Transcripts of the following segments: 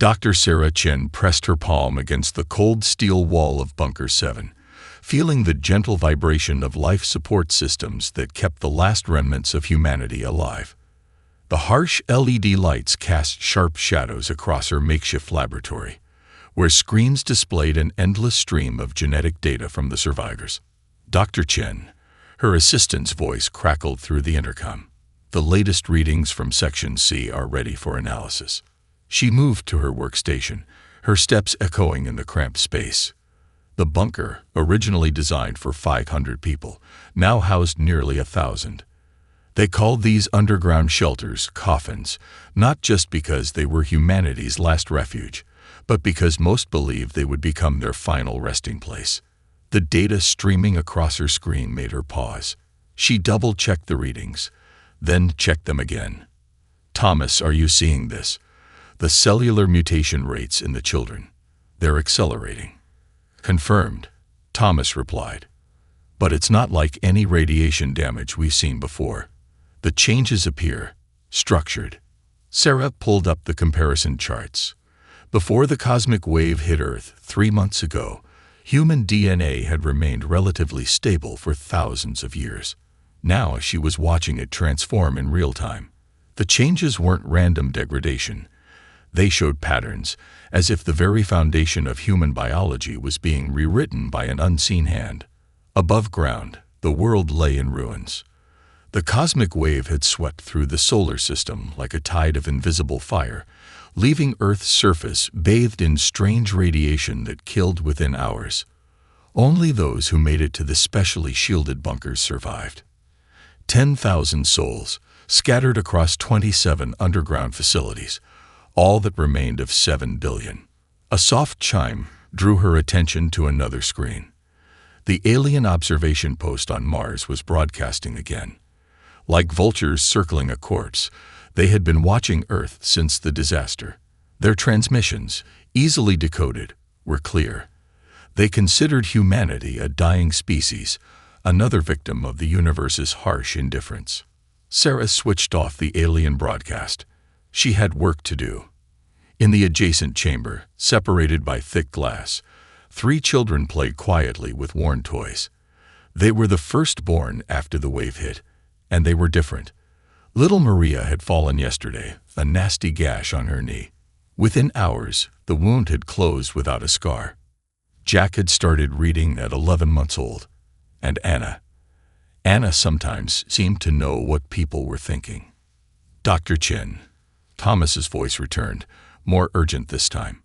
Dr. Sarah Chen pressed her palm against the cold steel wall of Bunker 7, feeling the gentle vibration of life support systems that kept the last remnants of humanity alive. The harsh LED lights cast sharp shadows across her makeshift laboratory, where screens displayed an endless stream of genetic data from the survivors. Dr. Chen, her assistant's voice crackled through the intercom. The latest readings from Section C are ready for analysis. She moved to her workstation, her steps echoing in the cramped space. The bunker, originally designed for 500 people, now housed nearly 1,000. They called these underground shelters coffins, not just because they were humanity's last refuge, but because most believed they would become their final resting place. The data streaming across her screen made her pause. She double-checked the readings, then checked them again. "Thomas, are you seeing this? The cellular mutation rates in the children. They're accelerating." "Confirmed," Thomas replied. "But it's not like any radiation damage we've seen before. The changes appear structured." Sarah pulled up the comparison charts. Before the cosmic wave hit Earth 3 months ago, human DNA had remained relatively stable for thousands of years. Now she was watching it transform in real time. The changes weren't random degradation. They showed patterns, as if the very foundation of human biology was being rewritten by an unseen hand. Above ground, the world lay in ruins. The cosmic wave had swept through the solar system like a tide of invisible fire, leaving Earth's surface bathed in strange radiation that killed within hours. Only those who made it to the specially shielded bunkers survived. 10,000 souls, scattered across 27 underground facilities, all that remained of 7 billion. A soft chime drew her attention to another screen. The alien observation post on Mars was broadcasting again. Like vultures circling a corpse, they had been watching Earth since the disaster. Their transmissions, easily decoded, were clear. They considered humanity a dying species, another victim of the universe's harsh indifference. Sarah switched off the alien broadcast. She had work to do. In the adjacent chamber, separated by thick glass, 3 children played quietly with worn toys. They were the firstborn after the wave hit, and they were different. Little Maria had fallen yesterday, a nasty gash on her knee. Within hours, the wound had closed without a scar. Jack had started reading at 11 months old. And Anna sometimes seemed to know what people were thinking. "Dr. Chen," Thomas's voice returned, more urgent this time.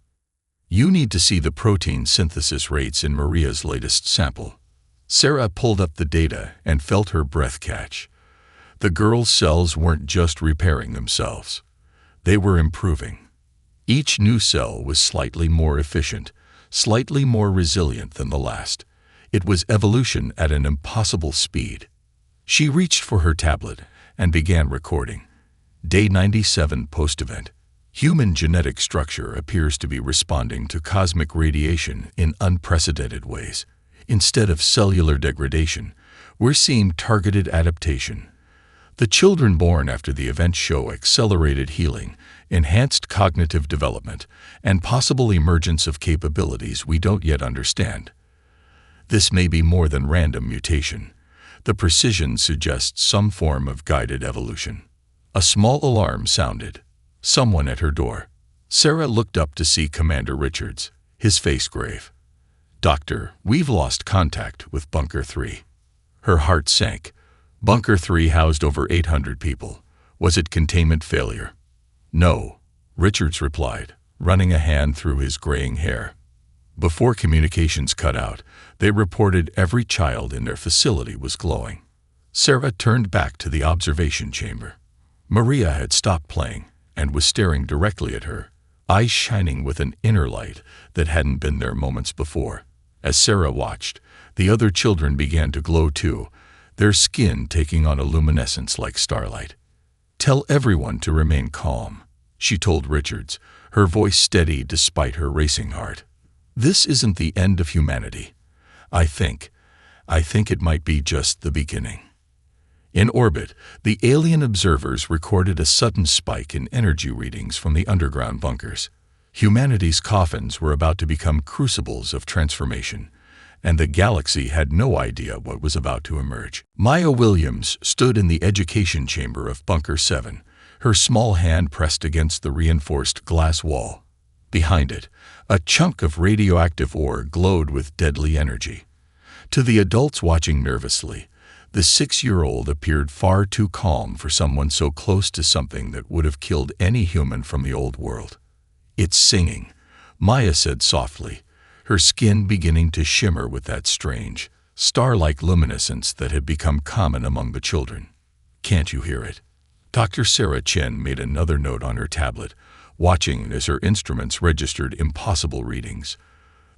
"You need to see the protein synthesis rates in Maria's latest sample." Sarah pulled up the data and felt her breath catch. The girl's cells weren't just repairing themselves. They were improving. Each new cell was slightly more efficient, slightly more resilient than the last. It was evolution at an impossible speed. She reached for her tablet and began recording. Day 97 post-event. Human genetic structure appears to be responding to cosmic radiation in unprecedented ways. Instead of cellular degradation, we're seeing targeted adaptation. The children born after the event show accelerated healing, enhanced cognitive development, and possible emergence of capabilities we don't yet understand. This may be more than random mutation. The precision suggests some form of guided evolution. A small alarm sounded. Someone at her door. Sarah looked up to see Commander Richards, his face grave. "Doctor, we've lost contact with Bunker 3. Her heart sank. Bunker 3 housed over 800 people. Was it containment failure? No, Richards replied, running a hand through his graying hair. Before communications cut out, they reported every child in their facility was glowing. Sarah turned back to the observation chamber. Maria had stopped playing and was staring directly at her, eyes shining with an inner light that hadn't been there moments before. As Sarah watched, the other children began to glow too, their skin taking on a luminescence like starlight. "Tell everyone to remain calm," she told Richards, her voice steady despite her racing heart. "This isn't the end of humanity. I think it might be just the beginning." In orbit, the alien observers recorded a sudden spike in energy readings from the underground bunkers. Humanity's coffins were about to become crucibles of transformation, and the galaxy had no idea what was about to emerge. Maya Williams stood in the education chamber of Bunker 7, her small hand pressed against the reinforced glass wall. Behind it, a chunk of radioactive ore glowed with deadly energy. To the adults watching nervously, the 6-year-old appeared far too calm for someone so close to something that would have killed any human from the old world. "It's singing," Maya said softly, her skin beginning to shimmer with that strange, star-like luminescence that had become common among the children. "Can't you hear it?" Dr. Sarah Chen made another note on her tablet, watching as her instruments registered impossible readings.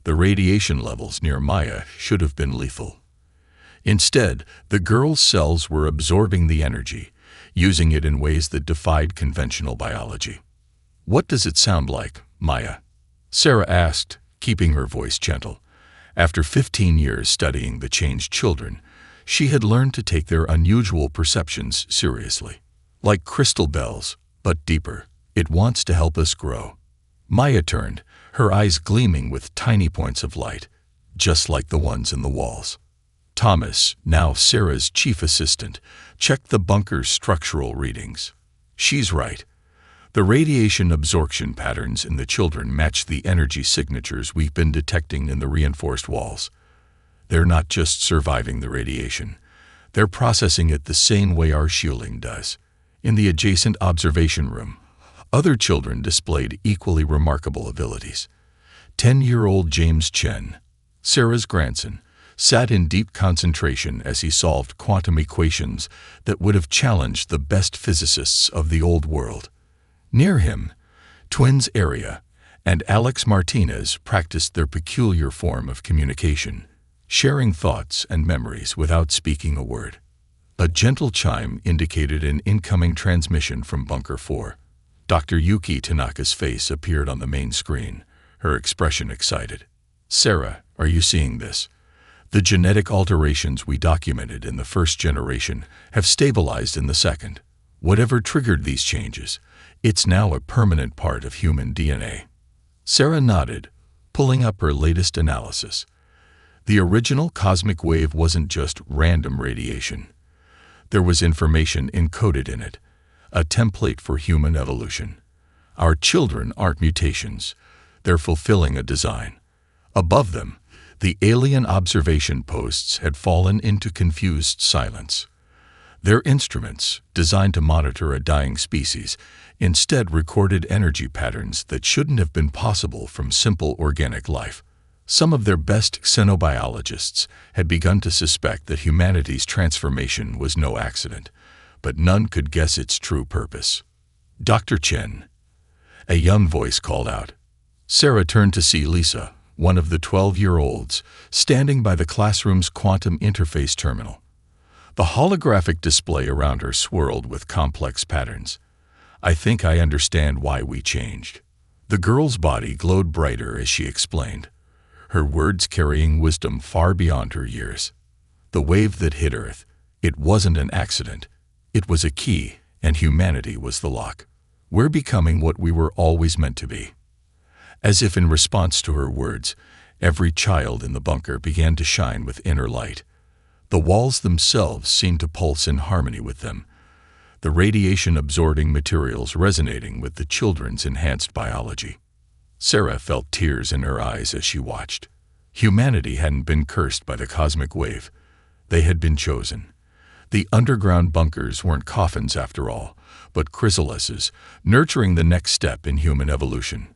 The radiation levels near Maya should have been lethal. Instead, the girl's cells were absorbing the energy, using it in ways that defied conventional biology. "What does it sound like, Maya?" Sarah asked, keeping her voice gentle. After 15 years studying the changed children, she had learned to take their unusual perceptions seriously. "Like crystal bells, but deeper. It wants to help us grow." Maya turned, her eyes gleaming with tiny points of light, just like the ones in the walls. Thomas, now Sarah's chief assistant, checked the bunker's structural readings. "She's right. The radiation absorption patterns in the children match the energy signatures we've been detecting in the reinforced walls. They're not just surviving the radiation. They're processing it the same way our shielding does." In the adjacent observation room, other children displayed equally remarkable abilities. 10-year-old James Chen, Sarah's grandson, sat in deep concentration as he solved quantum equations that would have challenged the best physicists of the old world. Near him, twins Aria and Alex Martinez practiced their peculiar form of communication, sharing thoughts and memories without speaking a word. A gentle chime indicated an incoming transmission from Bunker 4. Dr. Yuki Tanaka's face appeared on the main screen, her expression excited. "Sarah, are you seeing this? The genetic alterations we documented in the first generation have stabilized in the second. Whatever triggered these changes, it's now a permanent part of human DNA." Sarah nodded, pulling up her latest analysis. The original cosmic wave wasn't just random radiation. There was information encoded in it, a template for human evolution. Our children aren't mutations. They're fulfilling a design. Above them, the alien observation posts had fallen into confused silence. Their instruments, designed to monitor a dying species, instead recorded energy patterns that shouldn't have been possible from simple organic life. Some of their best xenobiologists had begun to suspect that humanity's transformation was no accident, but none could guess its true purpose. "Dr. Chen," a young voice called out. Sarah turned to see Lisa, one of the 12-year-olds, standing by the classroom's quantum interface terminal. The holographic display around her swirled with complex patterns. "I think I understand why we changed." The girl's body glowed brighter as she explained, her words carrying wisdom far beyond her years. "The wave that hit Earth, it wasn't an accident. It was a key, and humanity was the lock. We're becoming what we were always meant to be." As if in response to her words, every child in the bunker began to shine with inner light. The walls themselves seemed to pulse in harmony with them, the radiation-absorbing materials resonating with the children's enhanced biology. Sarah felt tears in her eyes as she watched. Humanity hadn't been cursed by the cosmic wave. They had been chosen. The underground bunkers weren't coffins after all, but chrysalises, nurturing the next step in human evolution.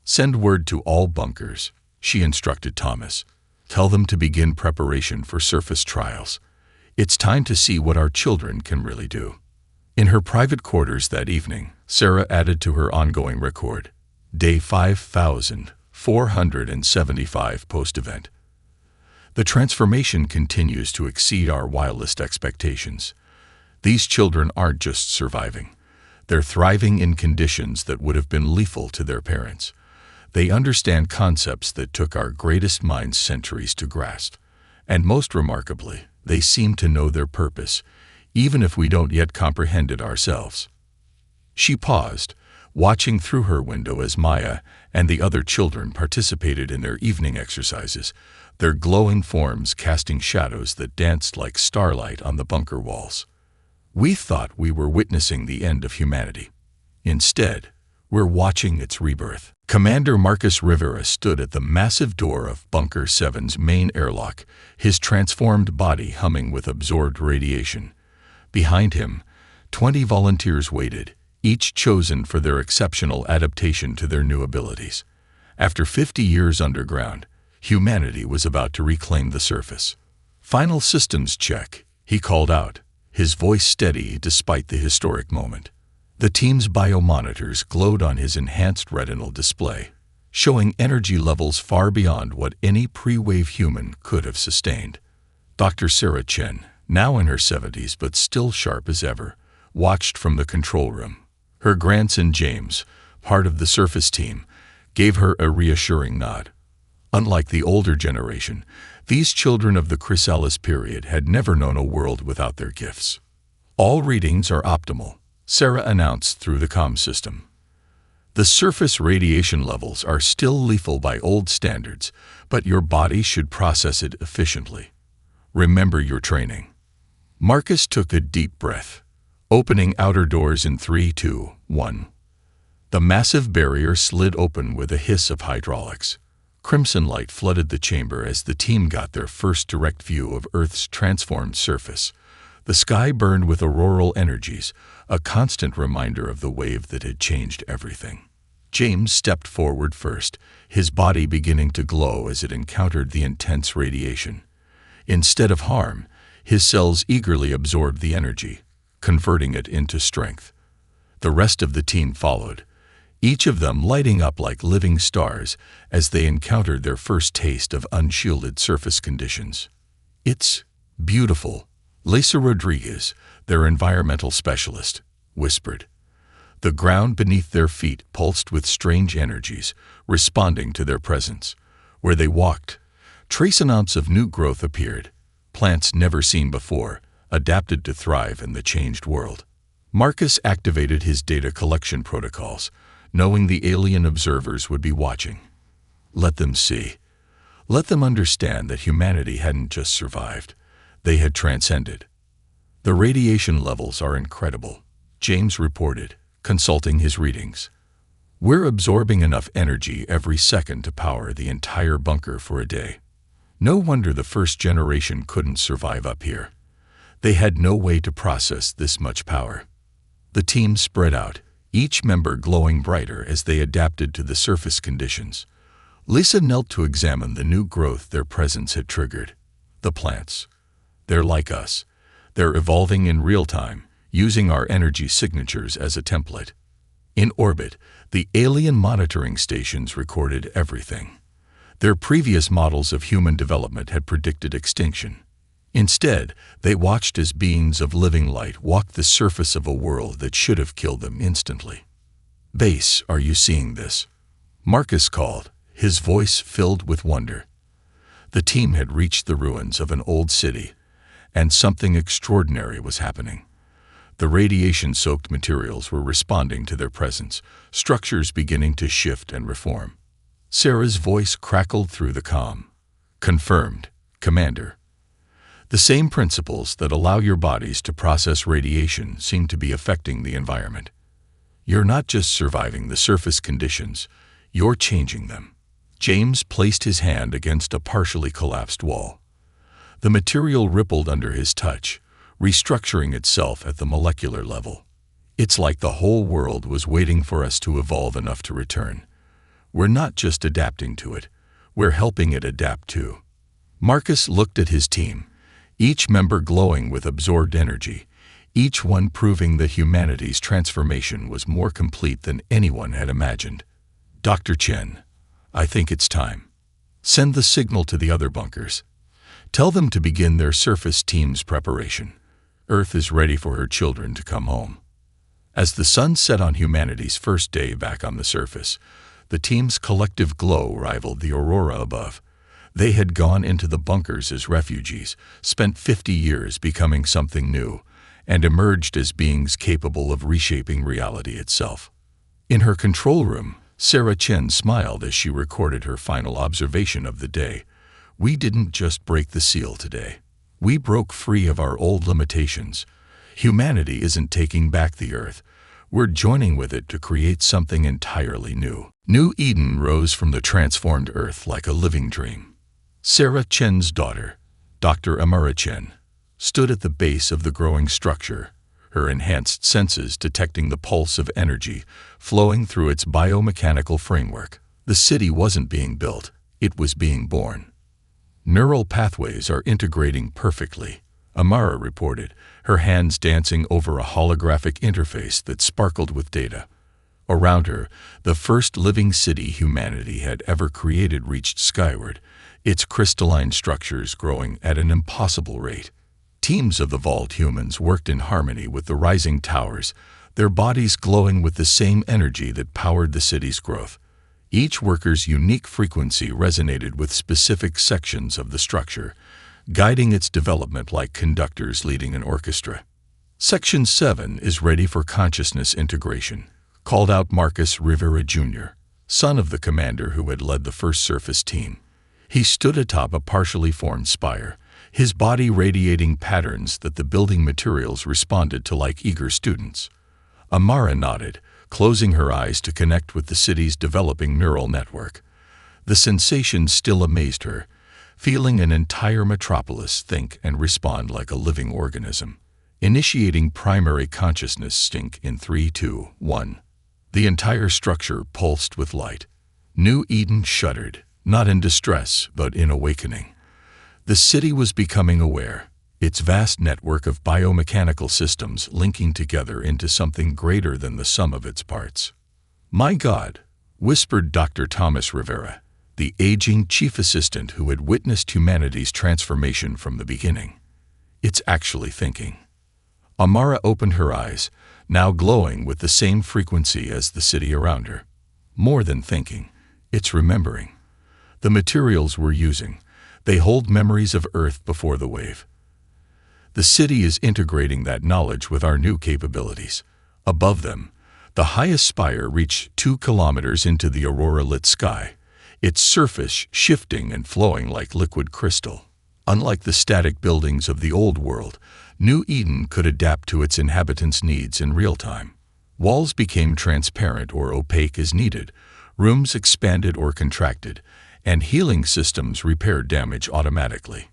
"Send word to all bunkers," she instructed Thomas. "Tell them to begin preparation for surface trials. It's time to see what our children can really do." In her private quarters that evening, Sarah added to her ongoing record, Day 5475 post-event. "The transformation continues to exceed our wildest expectations. These children aren't just surviving. They're thriving in conditions that would have been lethal to their parents. They understand concepts that took our greatest minds centuries to grasp. And most remarkably, they seem to know their purpose, even if we don't yet comprehend it ourselves." She paused, watching through her window as Maya, and the other children participated in their evening exercises, their glowing forms casting shadows that danced like starlight on the bunker walls. We thought we were witnessing the end of humanity. Instead, we're watching its rebirth. Commander Marcus Rivera stood at the massive door of Bunker 7's main airlock, his transformed body humming with absorbed radiation. Behind him, 20 volunteers waited, each chosen for their exceptional adaptation to their new abilities. After 50 years underground, humanity was about to reclaim the surface. "Final systems check," he called out, his voice steady despite the historic moment. The team's biomonitors glowed on his enhanced retinal display, showing energy levels far beyond what any pre-wave human could have sustained. Dr. Sarah Chen, now in her 70s but still sharp as ever, watched from the control room. Her grandson James, part of the surface team, gave her a reassuring nod. Unlike the older generation, these children of the chrysalis period had never known a world without their gifts. "All readings are optimal," Sarah announced through the comm system. "The surface radiation levels are still lethal by old standards, but your body should process it efficiently. Remember your training." Marcus took a deep breath, opening outer doors in 3, 2, 1. The massive barrier slid open with a hiss of hydraulics. Crimson light flooded the chamber as the team got their first direct view of Earth's transformed surface. The sky burned with auroral energies, a constant reminder of the wave that had changed everything. James stepped forward first, his body beginning to glow as it encountered the intense radiation. Instead of harm, his cells eagerly absorbed the energy, converting it into strength. The rest of the team followed, each of them lighting up like living stars as they encountered their first taste of unshielded surface conditions. "It's beautiful," Lisa Rodriguez, their environmental specialist, whispered. The ground beneath their feet pulsed with strange energies, responding to their presence. Where they walked, trace amounts of new growth appeared, plants never seen before, adapted to thrive in the changed world. Marcus activated his data collection protocols, knowing the alien observers would be watching. Let them see. Let them understand that humanity hadn't just survived. They had transcended. "The radiation levels are incredible," James reported, consulting his readings. "We're absorbing enough energy every second to power the entire bunker for a day. No wonder the first generation couldn't survive up here. They had no way to process this much power." The team spread out, each member glowing brighter as they adapted to the surface conditions. Lisa knelt to examine the new growth their presence had triggered. The plants. They're like us. They're evolving in real time, using our energy signatures as a template. In orbit, the alien monitoring stations recorded everything. Their previous models of human development had predicted extinction. Instead, they watched as beings of living light walked the surface of a world that should have killed them instantly. "Base, are you seeing this?" Marcus called, his voice filled with wonder. The team had reached the ruins of an old city, and something extraordinary was happening. The radiation-soaked materials were responding to their presence, structures beginning to shift and reform. Sarah's voice crackled through the comm. "Confirmed, Commander. The same principles that allow your bodies to process radiation seem to be affecting the environment. You're not just surviving the surface conditions, you're changing them." James placed his hand against a partially collapsed wall. The material rippled under his touch, restructuring itself at the molecular level. "It's like the whole world was waiting for us to evolve enough to return. We're not just adapting to it, we're helping it adapt too." Marcus looked at his team, each member glowing with absorbed energy, each one proving that humanity's transformation was more complete than anyone had imagined. "Dr. Chen, I think it's time. Send the signal to the other bunkers. Tell them to begin their surface team's preparation. Earth is ready for her children to come home." As the sun set on humanity's first day back on the surface, the team's collective glow rivaled the aurora above. They had gone into the bunkers as refugees, spent 50 years becoming something new, and emerged as beings capable of reshaping reality itself. In her control room, Sarah Chen smiled as she recorded her final observation of the day. We didn't just break the seal today. We broke free of our old limitations. Humanity isn't taking back the Earth. We're joining with it to create something entirely new. New Eden rose from the transformed Earth like a living dream. Sarah Chen's daughter, Dr. Amara Chen, stood at the base of the growing structure, her enhanced senses detecting the pulse of energy flowing through its biomechanical framework. The city wasn't being built, it was being born. Neural pathways are integrating perfectly, Amara reported, her hands dancing over a holographic interface that sparkled with data. Around her, the first living city humanity had ever created reached skyward, its crystalline structures growing at an impossible rate. Teams of the vault humans worked in harmony with the rising towers, their bodies glowing with the same energy that powered the city's growth. Each worker's unique frequency resonated with specific sections of the structure, guiding its development like conductors leading an orchestra. Section 7 is ready for consciousness integration, called out Marcus Rivera Jr., son of the commander who had led the first surface team. He stood atop a partially formed spire, his body radiating patterns that the building materials responded to like eager students. Amara nodded, closing her eyes to connect with the city's developing neural network. The sensation still amazed her, feeling an entire metropolis think and respond like a living organism. Initiating primary consciousness sync in 3, 2, 1. The entire structure pulsed with light. New Eden shuddered, not in distress, but in awakening. The city was becoming aware, its vast network of biomechanical systems linking together into something greater than the sum of its parts. "My God," whispered Dr. Thomas Rivera, the aging chief assistant who had witnessed humanity's transformation from the beginning. "It's actually thinking." Amara opened her eyes, now glowing with the same frequency as the city around her. More than thinking, it's remembering. The materials we're using, they hold memories of Earth before the wave. The city is integrating that knowledge with our new capabilities. Above them, the highest spire reached 2 kilometers into the aurora-lit sky, its surface shifting and flowing like liquid crystal. Unlike the static buildings of the old world, New Eden could adapt to its inhabitants' needs in real time. Walls became transparent or opaque as needed, rooms expanded or contracted, and healing systems repaired damage automatically.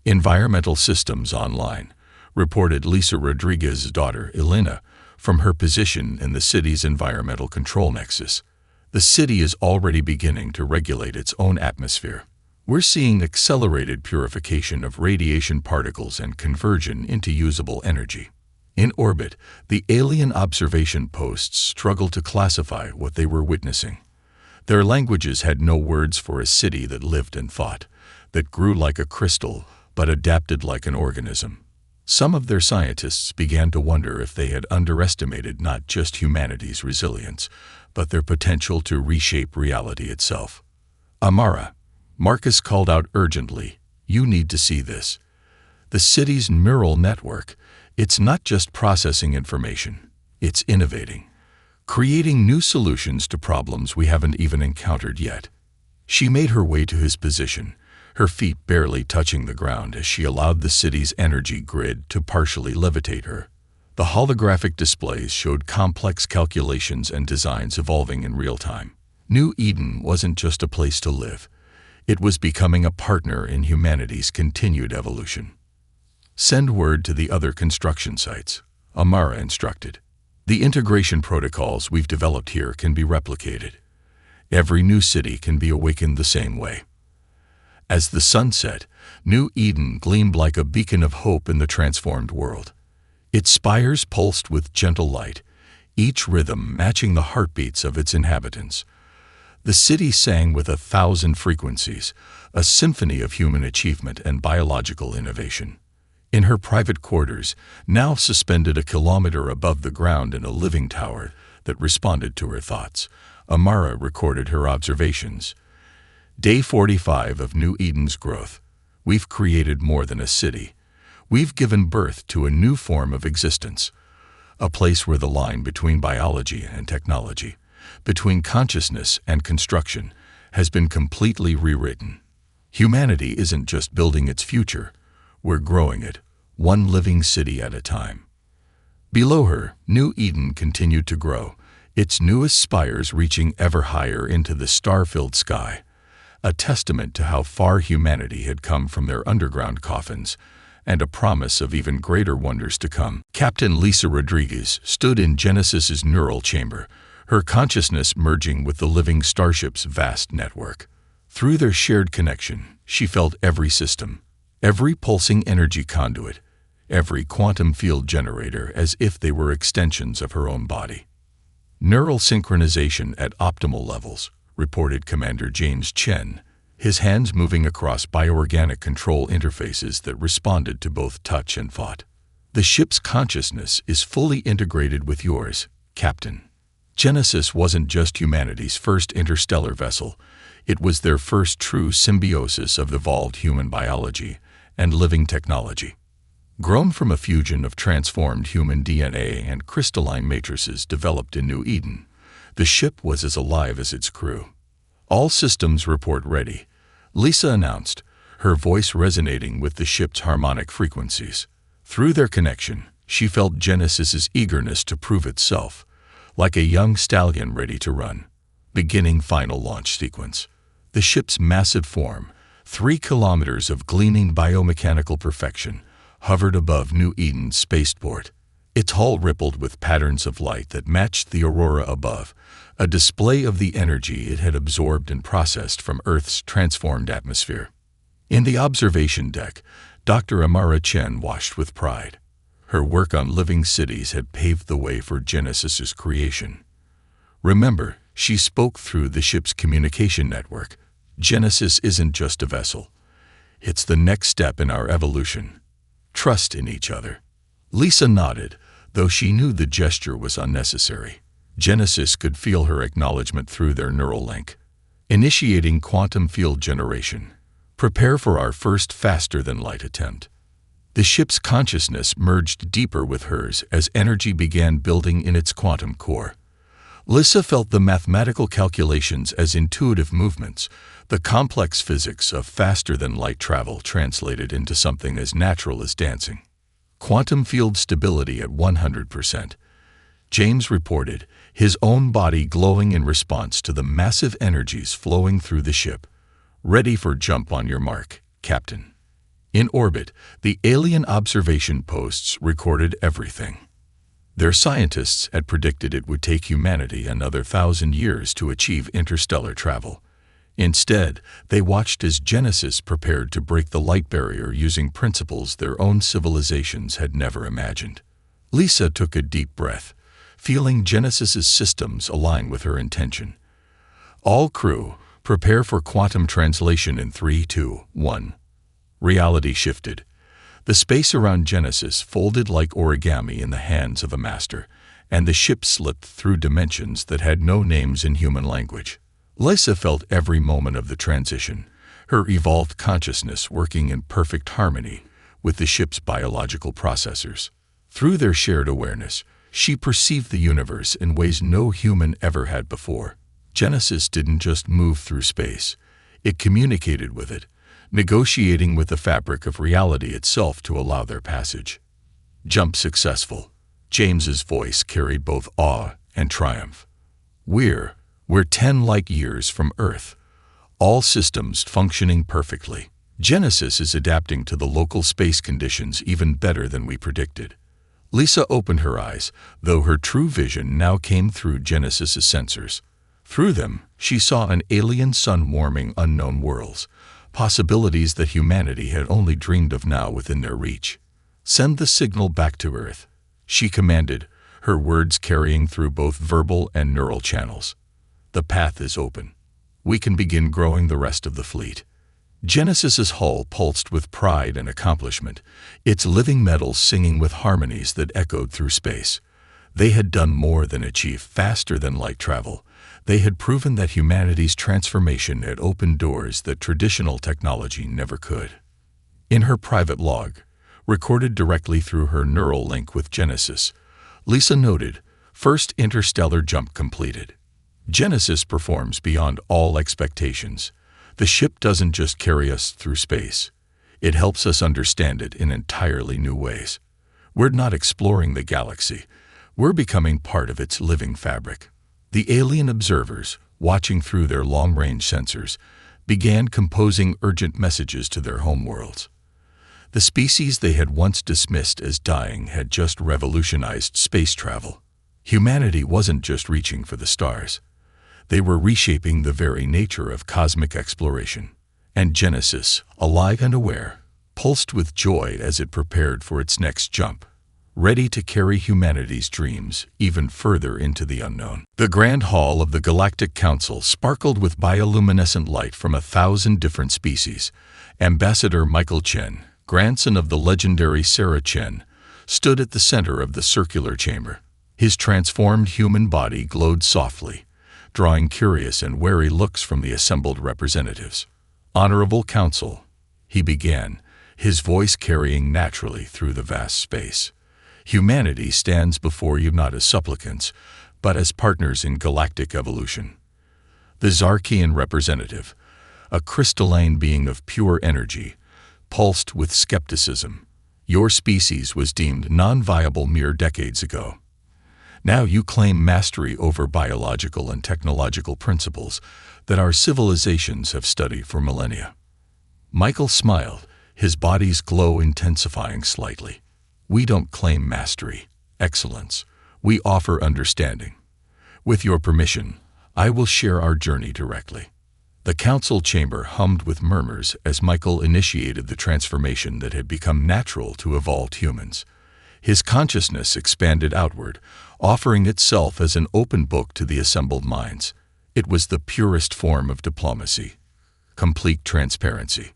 Environmental systems online, reported Lisa Rodriguez's daughter, Elena, from her position in the city's environmental control nexus. The city is already beginning to regulate its own atmosphere. We're seeing accelerated purification of radiation particles and conversion into usable energy. In orbit, the alien observation posts struggled to classify what they were witnessing. Their languages had no words for a city that lived and thought, that grew like a crystal, but adapted like an organism. Some of their scientists began to wonder if they had underestimated not just humanity's resilience, but their potential to reshape reality itself. "Amara," Marcus called out urgently, "you need to see this. The city's neural network, it's not just processing information, it's innovating, creating new solutions to problems we haven't even encountered yet." She made her way to his position, her feet barely touching the ground as she allowed the city's energy grid to partially levitate her. The holographic displays showed complex calculations and designs evolving in real time. New Eden wasn't just a place to live. It was becoming a partner in humanity's continued evolution. "Send word to the other construction sites," Amara instructed. "The integration protocols we've developed here can be replicated. Every new city can be awakened the same way." As the sun set, New Eden gleamed like a beacon of hope in the transformed world. Its spires pulsed with gentle light, each rhythm matching the heartbeats of its inhabitants. The city sang with 1,000 frequencies, a symphony of human achievement and biological innovation. In her private quarters, now suspended a kilometer above the ground in a living tower that responded to her thoughts, Amara recorded her observations. Day 45 of New Eden's growth. We've created more than a city. We've given birth to a new form of existence, a place where the line between biology and technology, between consciousness and construction has been completely rewritten. Humanity isn't just building its future, we're growing it, one living city at a time. Below her, New Eden continued to grow, its newest spires reaching ever higher into the star-filled sky, a testament to how far humanity had come from their underground coffins, and a promise of even greater wonders to come. Captain Lisa Rodriguez stood in Genesis's neural chamber, her consciousness merging with the living starship's vast network. Through their shared connection, she felt every system, every pulsing energy conduit, every quantum field generator as if they were extensions of her own body. Neural synchronization at optimal levels, reported Commander James Chen, his hands moving across bioorganic control interfaces that responded to both touch and thought. The ship's consciousness is fully integrated with yours, Captain. Genesis wasn't just humanity's first interstellar vessel, it was their first true symbiosis of evolved human biology and living technology. Grown from a fusion of transformed human DNA and crystalline matrices developed in New Eden, the ship was as alive as its crew. All systems report ready, Lisa announced, her voice resonating with the ship's harmonic frequencies. Through their connection, she felt Genesis's eagerness to prove itself, like a young stallion ready to run. Beginning final launch sequence. The ship's massive form, 3 kilometers of gleaming biomechanical perfection, hovered above New Eden's spaceport. Its hull rippled with patterns of light that matched the aurora above, a display of the energy it had absorbed and processed from Earth's transformed atmosphere. In the observation deck, Dr. Amara Chen watched with pride. Her work on living cities had paved the way for Genesis's creation. Remember, she spoke through the ship's communication network. Genesis isn't just a vessel. It's the next step in our evolution. Trust in each other. Lisa nodded, though she knew the gesture was unnecessary. Genesis could feel her acknowledgement through their neural link. Initiating quantum field generation. Prepare for our first faster-than-light attempt. The ship's consciousness merged deeper with hers as energy began building in its quantum core. Lisa felt the mathematical calculations as intuitive movements, the complex physics of faster-than-light travel translated into something as natural as dancing. Quantum field stability at 100%. James reported, his own body glowing in response to the massive energies flowing through the ship. Ready for jump on your mark, Captain. In orbit, the alien observation posts recorded everything. Their scientists had predicted it would take humanity another 1,000 years to achieve interstellar travel. Instead, they watched as Genesis prepared to break the light barrier using principles their own civilizations had never imagined. Lisa took a deep breath, feeling Genesis's systems align with her intention. All crew, prepare for quantum translation in 3, 2, 1. Reality shifted. The space around Genesis folded like origami in the hands of a master, and the ship slipped through dimensions that had no names in human language. Lisa felt every moment of the transition, her evolved consciousness working in perfect harmony with the ship's biological processors. Through their shared awareness, she perceived the universe in ways no human ever had before. Genesis didn't just move through space, it communicated with it, negotiating with the fabric of reality itself to allow their passage. Jump successful. James's voice carried both awe and triumph. We're 10 light years from Earth, all systems functioning perfectly. Genesis is adapting to the local space conditions even better than we predicted. Lisa opened her eyes, though her true vision now came through Genesis's sensors. Through them, she saw an alien sun warming unknown worlds, possibilities that humanity had only dreamed of now within their reach. Send the signal back to Earth, she commanded, her words carrying through both verbal and neural channels. The path is open. We can begin growing the rest of the fleet. Genesis's hull pulsed with pride and accomplishment, its living metals singing with harmonies that echoed through space. They had done more than achieve faster-than-light travel. They had proven that humanity's transformation had opened doors that traditional technology never could. In her private log, recorded directly through her neural link with Genesis, Lisa noted, first interstellar jump completed. Genesis performs beyond all expectations. The ship doesn't just carry us through space. It helps us understand it in entirely new ways. We're not exploring the galaxy. We're becoming part of its living fabric. The alien observers, watching through their long-range sensors, began composing urgent messages to their homeworlds. The species they had once dismissed as dying had just revolutionized space travel. Humanity wasn't just reaching for the stars. They were reshaping the very nature of cosmic exploration. And Genesis, alive and aware, pulsed with joy as it prepared for its next jump, ready to carry humanity's dreams even further into the unknown. The Grand Hall of the Galactic Council sparkled with bioluminescent light from 1,000 different species. Ambassador Michael Chen, grandson of the legendary Sarah Chen, stood at the center of the circular chamber. His transformed human body glowed softly, drawing curious and wary looks from the assembled representatives. "Honorable Council," he began, his voice carrying naturally through the vast space. "Humanity stands before you not as supplicants, but as partners in galactic evolution." The Zarkian representative, a crystalline being of pure energy, pulsed with skepticism. "Your species was deemed non-viable mere decades ago. Now you claim mastery over biological and technological principles that our civilizations have studied for millennia." Michael smiled, his body's glow intensifying slightly. "We don't claim mastery, excellence. We offer understanding. With your permission, I will share our journey directly." The council chamber hummed with murmurs as Michael initiated the transformation that had become natural to evolved humans. His consciousness expanded outward, offering itself as an open book to the assembled minds. It was the purest form of diplomacy, complete transparency.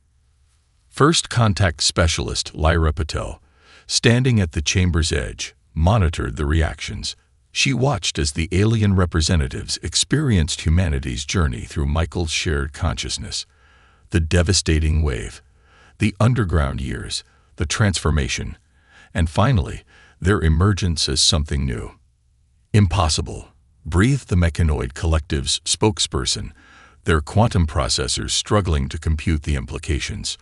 First Contact Specialist Lyra Patel, standing at the chamber's edge, monitored the reactions. She watched as the alien representatives experienced humanity's journey through Michael's shared consciousness. The devastating wave, the underground years, the transformation, and finally, their emergence as something new. "Impossible," breathed the Mechanoid Collective's spokesperson, their quantum processors struggling to compute the implications.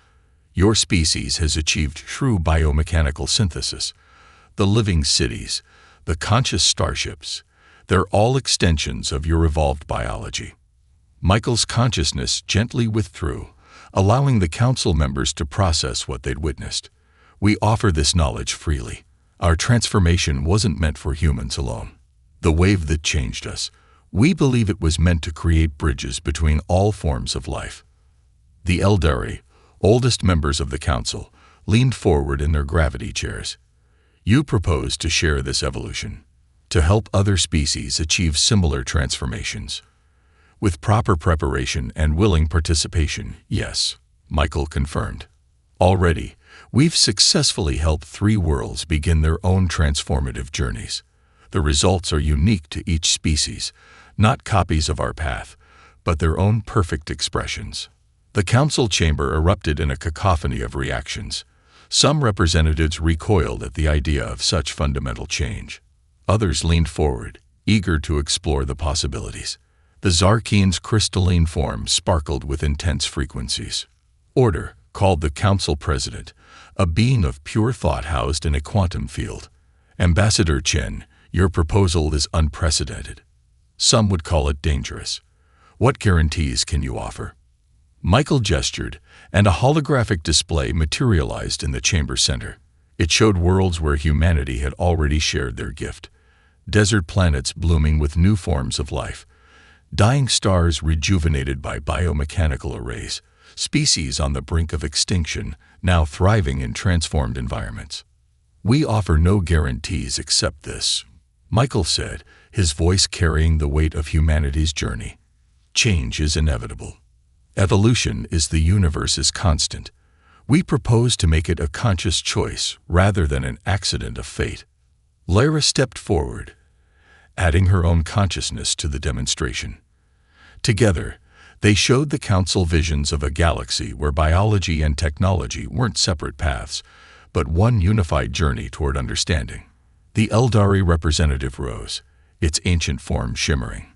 "Your species has achieved true biomechanical synthesis. The living cities, the conscious starships, they're all extensions of your evolved biology." Michael's consciousness gently withdrew, allowing the council members to process what they'd witnessed. "We offer this knowledge freely. Our transformation wasn't meant for humans alone. The wave that changed us, we believe it was meant to create bridges between all forms of life." The Eldari, oldest members of the council, leaned forward in their gravity chairs. "You propose to share this evolution, to help other species achieve similar transformations. With proper preparation and willing participation, yes," Michael confirmed. "Already, we've successfully helped 3 worlds begin their own transformative journeys. The results are unique to each species, not copies of our path, but their own perfect expressions." The council chamber erupted in a cacophony of reactions. Some representatives recoiled at the idea of such fundamental change. Others leaned forward, eager to explore the possibilities. The Zarkian's crystalline form sparkled with intense frequencies. "Order," called the council president, a being of pure thought housed in a quantum field. "Ambassador Chen, your proposal is unprecedented. Some would call it dangerous. What guarantees can you offer?" Michael gestured, and a holographic display materialized in the chamber center. It showed worlds where humanity had already shared their gift. Desert planets blooming with new forms of life. Dying stars rejuvenated by biomechanical arrays. Species on the brink of extinction, now thriving in transformed environments. "We offer no guarantees except this," Michael said, his voice carrying the weight of humanity's journey. "Change is inevitable. Evolution is the universe's constant. We propose to make it a conscious choice rather than an accident of fate." Lyra stepped forward, adding her own consciousness to the demonstration. Together, they showed the council visions of a galaxy where biology and technology weren't separate paths, but one unified journey toward understanding. The Eldari representative rose, its ancient form shimmering.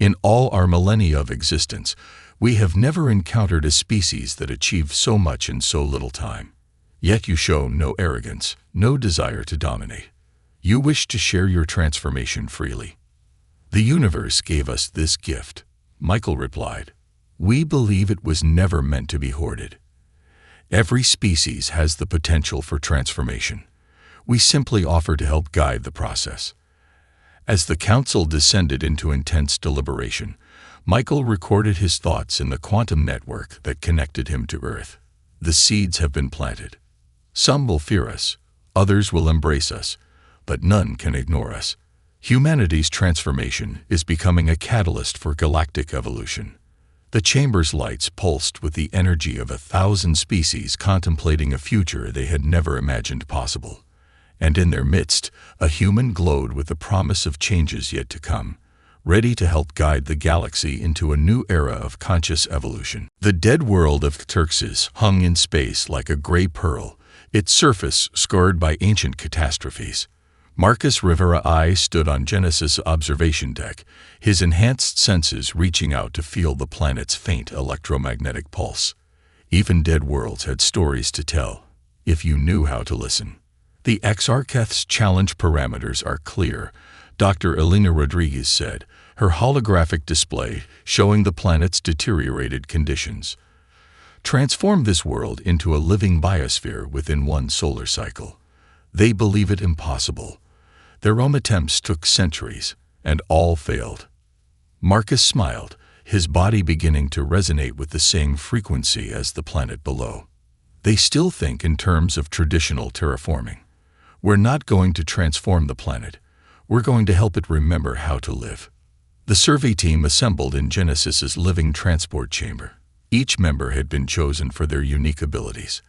In all our millennia of existence, we have never encountered a species that achieved so much in so little time. Yet you show no arrogance, no desire to dominate. You wish to share your transformation freely. The universe gave us this gift, Michael replied. We believe it was never meant to be hoarded. Every species has the potential for transformation. We simply offer to help guide the process. As the council descended into intense deliberation, Michael recorded his thoughts in the quantum network that connected him to Earth. The seeds have been planted. Some will fear us, others will embrace us, but none can ignore us. Humanity's transformation is becoming a catalyst for galactic evolution. The chamber's lights pulsed with the energy of 1,000 species contemplating a future they had never imagined possible. And in their midst, a human glowed with the promise of changes yet to come, ready to help guide the galaxy into a new era of conscious evolution. The dead world of Xerxes hung in space like a gray pearl, its surface scarred by ancient catastrophes. Marcus Rivera I stood on Genesis' observation deck, his enhanced senses reaching out to feel the planet's faint electromagnetic pulse. Even dead worlds had stories to tell, if you knew how to listen. The Exarcheth's challenge parameters are clear, Dr. Elena Rodriguez said, her holographic display showing the planet's deteriorated conditions. Transform this world into a living biosphere within one solar cycle. They believe it impossible. Their own attempts took centuries, and all failed. Marcus smiled, his body beginning to resonate with the same frequency as the planet below. They still think in terms of traditional terraforming. We're not going to transform the planet. We're going to help it remember how to live. The survey team assembled in Genesis's living transport chamber. Each member had been chosen for their unique abilities.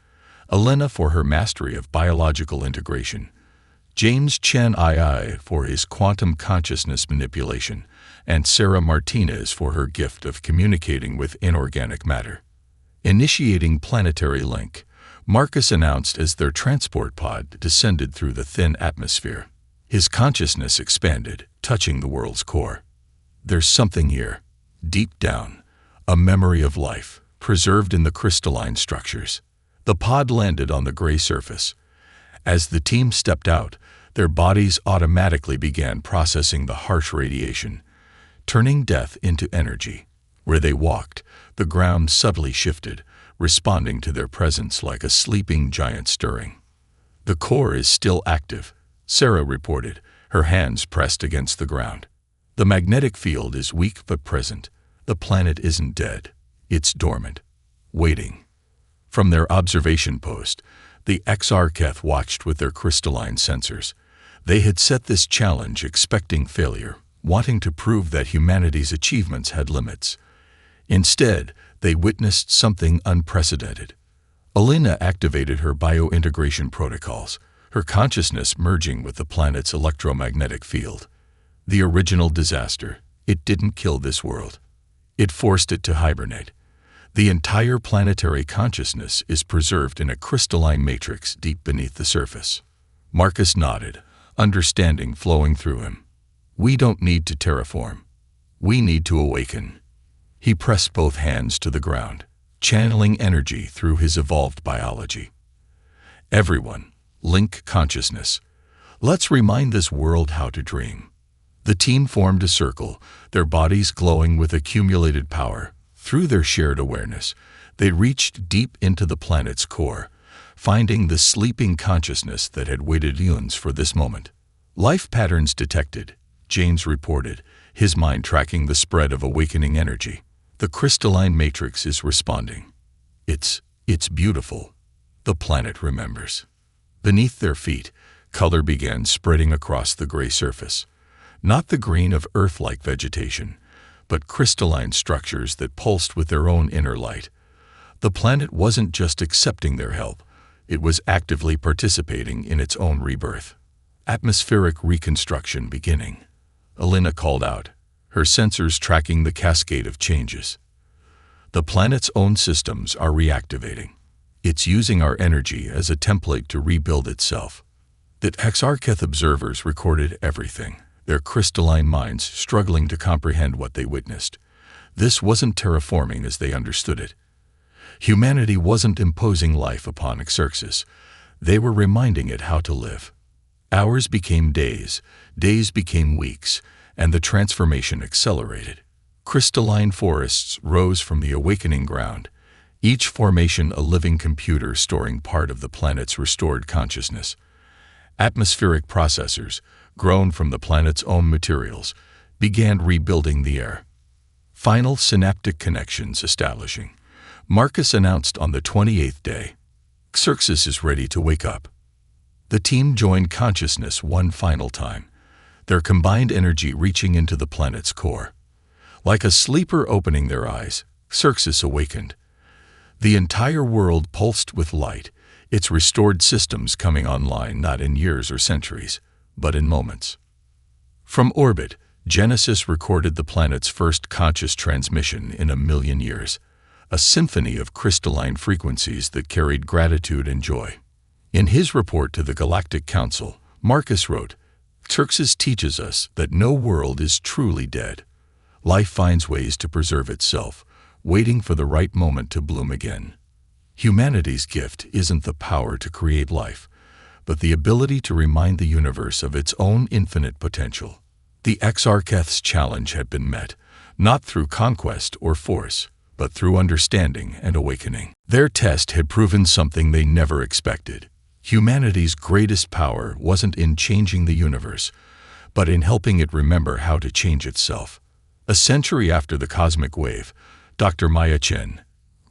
Elena for her mastery of biological integration, James Chen II for his quantum consciousness manipulation, and Sarah Martinez for her gift of communicating with inorganic matter. Initiating planetary link, Marcus announced as their transport pod descended through the thin atmosphere. His consciousness expanded, touching the world's core. There's something here, deep down, a memory of life, preserved in the crystalline structures. The pod landed on the gray surface. As the team stepped out, their bodies automatically began processing the harsh radiation, turning death into energy. Where they walked, the ground subtly shifted, responding to their presence like a sleeping giant stirring. The core is still active, Sarah reported, her hands pressed against the ground. The magnetic field is weak but present. The planet isn't dead. It's dormant, waiting. From their observation post, the Exarcheth watched with their crystalline sensors. They had set this challenge expecting failure, wanting to prove that humanity's achievements had limits. Instead, they witnessed something unprecedented. Elena activated her biointegration protocols, her consciousness merging with the planet's electromagnetic field. The original disaster, it didn't kill this world. It forced it to hibernate. The entire planetary consciousness is preserved in a crystalline matrix deep beneath the surface. Marcus nodded, understanding flowing through him. We don't need to terraform. We need to awaken. He pressed both hands to the ground, channeling energy through his evolved biology. Everyone, link consciousness. Let's remind this world how to dream. The team formed a circle, their bodies glowing with accumulated power. Through their shared awareness, they reached deep into the planet's core, finding the sleeping consciousness that had waited eons for this moment. Life patterns detected, James reported, his mind tracking the spread of awakening energy. The crystalline matrix is responding. It's beautiful. The planet remembers. Beneath their feet, color began spreading across the gray surface. Not the green of Earth-like vegetation, but crystalline structures that pulsed with their own inner light. The planet wasn't just accepting their help, it was actively participating in its own rebirth. Atmospheric reconstruction beginning. Elena called out, her sensors tracking the cascade of changes. The planet's own systems are reactivating. It's using our energy as a template to rebuild itself. The Exarcheth observers recorded everything, their crystalline minds struggling to comprehend what they witnessed. This wasn't terraforming as they understood it. Humanity wasn't imposing life upon Xerxes. They were reminding it how to live. Hours became days, days became weeks, and the transformation accelerated. Crystalline forests rose from the awakening ground, each formation a living computer storing part of the planet's restored consciousness. Atmospheric processors, grown from the planet's own materials, began rebuilding the air. Final synaptic connections establishing. Marcus announced on the 28th day, Xerxes is ready to wake up. The team joined consciousness one final time, their combined energy reaching into the planet's core. Like a sleeper opening their eyes, Xerxes awakened. The entire world pulsed with light, its restored systems coming online not in years or centuries, but in moments. From orbit, Genesis recorded the planet's first conscious transmission in 1,000,000 years, a symphony of crystalline frequencies that carried gratitude and joy. In his report to the Galactic Council, Marcus wrote, Xerxes teaches us that no world is truly dead. Life finds ways to preserve itself, waiting for the right moment to bloom again. Humanity's gift isn't the power to create life, but the ability to remind the universe of its own infinite potential. The Exarcheth's challenge had been met, not through conquest or force, but through understanding and awakening. Their test had proven something they never expected. Humanity's greatest power wasn't in changing the universe, but in helping it remember how to change itself. A century after the cosmic wave, Dr. Maya Chen,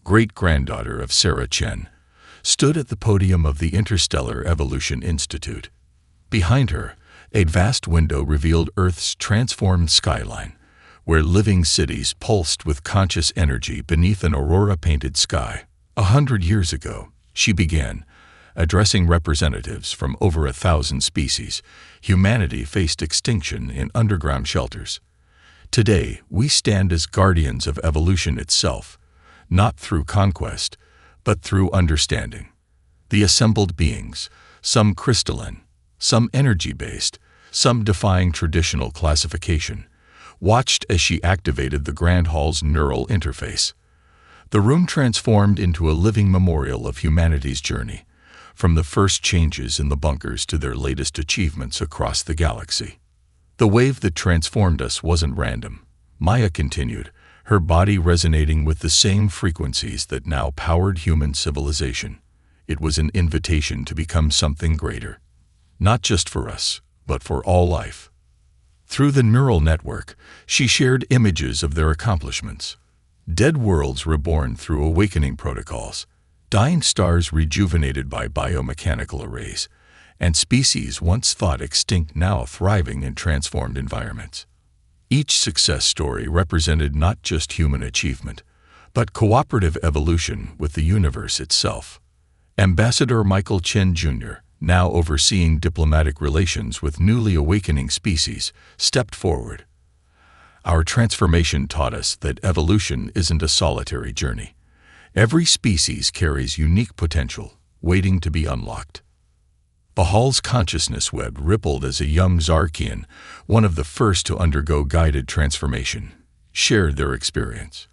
great-granddaughter of Sarah Chen, stood at the podium of the Interstellar Evolution Institute. Behind her, a vast window revealed Earth's transformed skyline, where living cities pulsed with conscious energy beneath an aurora-painted sky. 100 years ago, she began, addressing representatives from over 1,000 species. Humanity faced extinction in underground shelters. Today, we stand as guardians of evolution itself, not through conquest, but through understanding. The assembled beings, some crystalline, some energy-based, some defying traditional classification, watched as she activated the Grand Hall's neural interface. The room transformed into a living memorial of humanity's journey, from the first changes in the bunkers to their latest achievements across the galaxy. The wave that transformed us wasn't random. Maya continued, her body resonating with the same frequencies that now powered human civilization. It was an invitation to become something greater, not just for us, but for all life. Through the neural network, she shared images of their accomplishments. Dead worlds reborn through awakening protocols, dying stars rejuvenated by biomechanical arrays, and species once thought extinct now thriving in transformed environments. Each success story represented not just human achievement, but cooperative evolution with the universe itself. Ambassador Michael Chen Jr., now overseeing diplomatic relations with newly awakening species, stepped forward. Our transformation taught us that evolution isn't a solitary journey. Every species carries unique potential, waiting to be unlocked. Bahal's consciousness web rippled as a young Zarkian, one of the first to undergo guided transformation, shared their experience.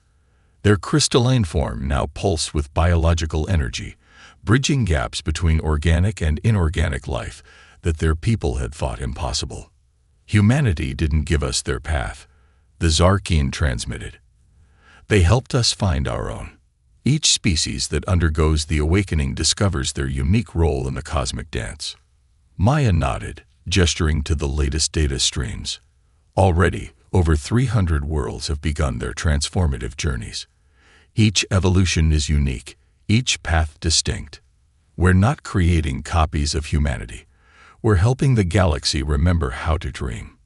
Their crystalline form now pulsed with biological energy, bridging gaps between organic and inorganic life that their people had thought impossible. Humanity didn't give us their path. The Zarkian transmitted. They helped us find our own. Each species that undergoes the awakening discovers their unique role in the cosmic dance. Maya nodded, gesturing to the latest data streams. Already, over 300 worlds have begun their transformative journeys. Each evolution is unique, each path distinct. We're not creating copies of humanity. We're helping the galaxy remember how to dream.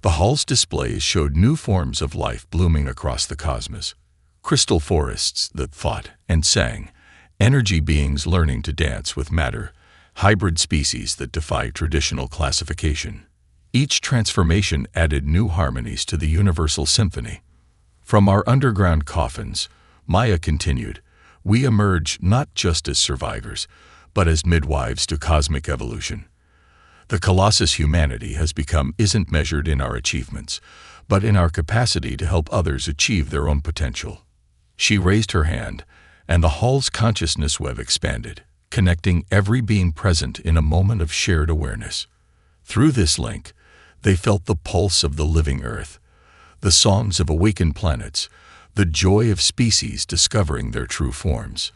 The hall's displays showed new forms of life blooming across the cosmos. Crystal forests that thought and sang, energy beings learning to dance with matter, hybrid species that defy traditional classification. Each transformation added new harmonies to the universal symphony. From our underground coffins, Maya continued, we emerge not just as survivors, but as midwives to cosmic evolution. The Colossus humanity has become isn't measured in our achievements, but in our capacity to help others achieve their own potential. She raised her hand, and the hall's consciousness web expanded, connecting every being present in a moment of shared awareness. Through this link, they felt the pulse of the living Earth, the songs of awakened planets, the joy of species discovering their true forms.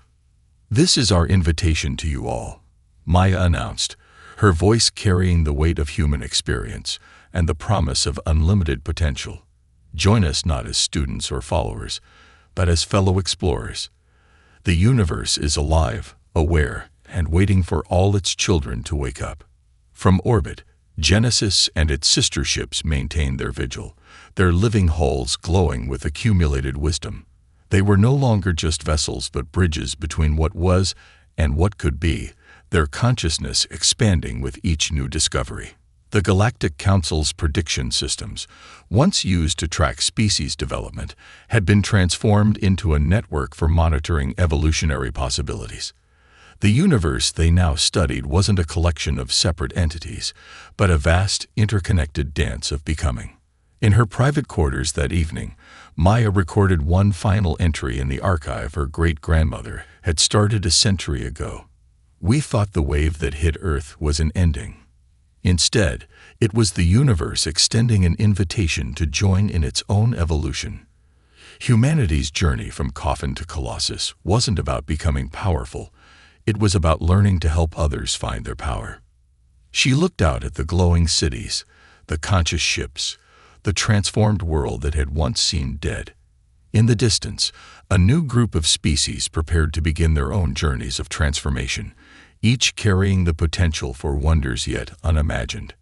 "This is our invitation to you all," Maya announced, her voice carrying the weight of human experience and the promise of unlimited potential. "Join us not as students or followers, but as fellow explorers. The universe is alive, aware, and waiting for all its children to wake up." From orbit, Genesis and its sister ships maintained their vigil, their living hulls glowing with accumulated wisdom. They were no longer just vessels but bridges between what was and what could be, their consciousness expanding with each new discovery. The Galactic Council's prediction systems, once used to track species development, had been transformed into a network for monitoring evolutionary possibilities. The universe they now studied wasn't a collection of separate entities, but a vast, interconnected dance of becoming. In her private quarters that evening, Maya recorded one final entry in the archive her great-grandmother had started a century ago. "We thought the wave that hit Earth was an ending. Instead, it was the universe extending an invitation to join in its own evolution." Humanity's journey from Coffin to Colossus wasn't about becoming powerful. It was about learning to help others find their power. She looked out at the glowing cities, the conscious ships, the transformed world that had once seemed dead. In the distance, a new group of species prepared to begin their own journeys of transformation, each carrying the potential for wonders yet unimagined.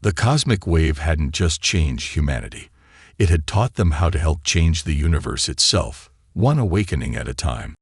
The cosmic wave hadn't just changed humanity. It had taught them how to help change the universe itself, one awakening at a time.